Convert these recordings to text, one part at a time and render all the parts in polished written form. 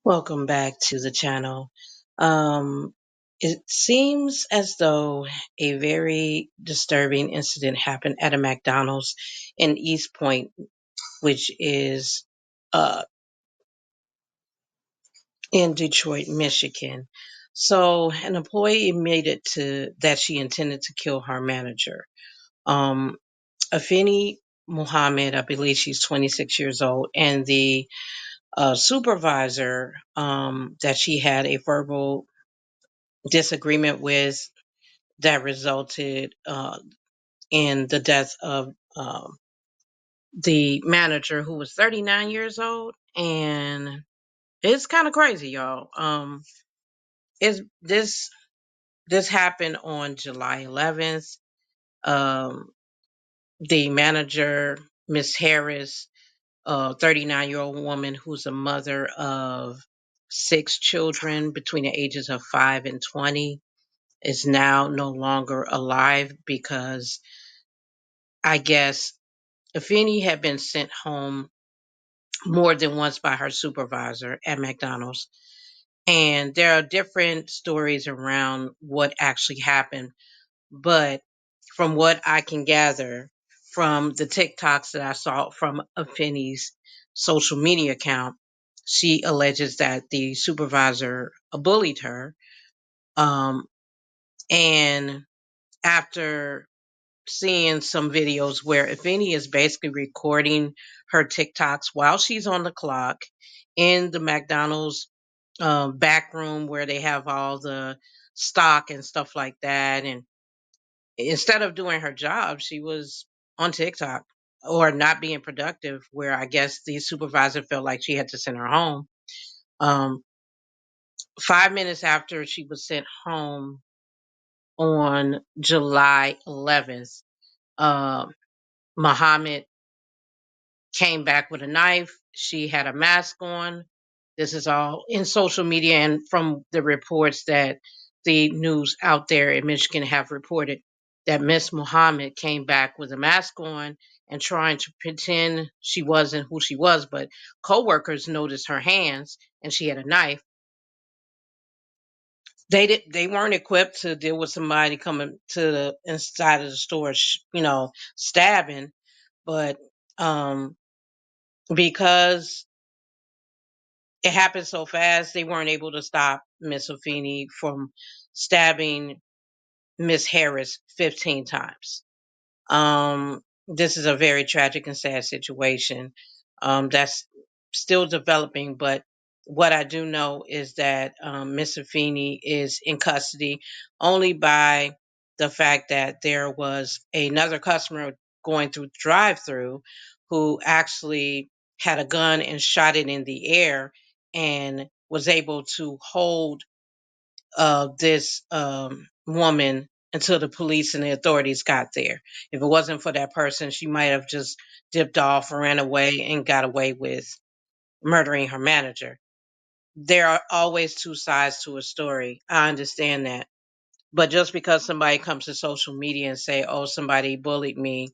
Welcome back to the channel. Um, it seems as though a very disturbing incident happened at a McDonald's in Eastpointe, which is uh, in Detroit, Michigan. So, an employee admitted to that she intended to kill her manager. Um, Afeni Muhammad, I believe she's 26 years old, and the supervisor that she had a verbal disagreement with that resulted in the death of the manager who was 39 years old. And it's kind of crazy, y'all. Is this happened on July 11th. Um, the manager, Miss Harris, a 39-year-old woman who's a mother of six children between the ages of 5 and 20, is now no longer alive because I guess Afeni had been sent home more than once by her supervisor at McDonald's. And there are different stories around what actually happened. But from what I can gather from the TikToks that I saw from Afeni's social media account, she alleges that the supervisor bullied her. Um, and after seeing some videos where Afeni is basically recording her TikToks while she's on the clock in the McDonald's back room where they have all the stock and stuff like that. And instead of doing her job, she was on TikTok or not being productive, where I guess the supervisor felt like she had to send her home. Um, 5 minutes after she was sent home on July 11th, uh, Muhammad came back with a knife. She had a mask on. This is all in social media and from the reports that the news out there in Michigan have reported that Miss Muhammad came back with a mask on and trying to pretend she wasn't who she was, but coworkers noticed her hands and she had a knife. They weren't equipped to deal with somebody coming to the inside of the store, stabbing, but um because it happened so fast, they weren't able to stop Miss Afeni from stabbing Miss Harris 15 times. This is a very tragic and sad situation that's still developing, but what I do know is that Miss Afeni is in custody only by the fact that there was another customer going through drive through who actually had a gun and shot it in the air and was able to hold this woman until the police and the authorities got there. If it wasn't for that person, she might have just dipped off, ran away, and got away with murdering her manager. There are always two sides to a story. I understand that. But just because somebody comes to social media and say, oh, somebody bullied me,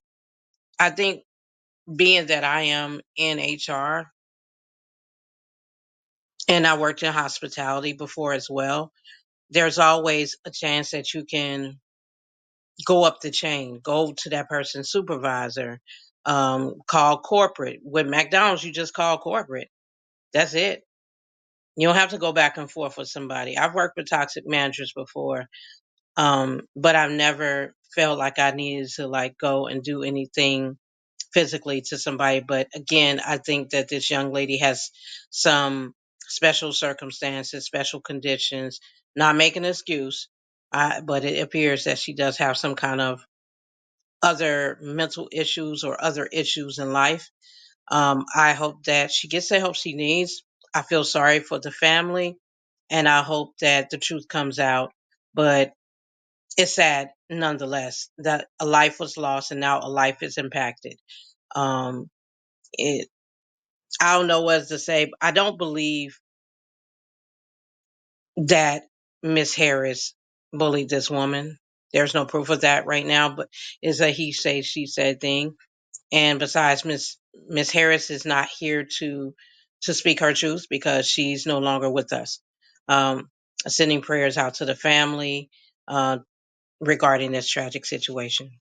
I think being that I am in HR and I worked in hospitality before as well, there's always a chance that you can go up the chain, go to that person's supervisor, call corporate. With McDonald's, you just call corporate. That's it. You don't have to go back and forth with somebody. I've worked with toxic managers before, but I've never felt like I needed to like go and do anything physically to somebody. But again, I think that this young lady has some special circumstances, special conditions. Not making an excuse, but it appears that she does have some kind of other mental issues or other issues in life. I hope that she gets the help she needs. I feel sorry for the family, and I hope that the truth comes out. But it's sad nonetheless that a life was lost and now a life is impacted. Um, it, I don't know what to say. I don't believe that Miss Harris bullied this woman. There's no proof of that right now, but it's a he say she said thing. And besides, Miss Harris is not here to to speak her truth because she's no longer with us. Um, Sending prayers out to the family regarding this tragic situation.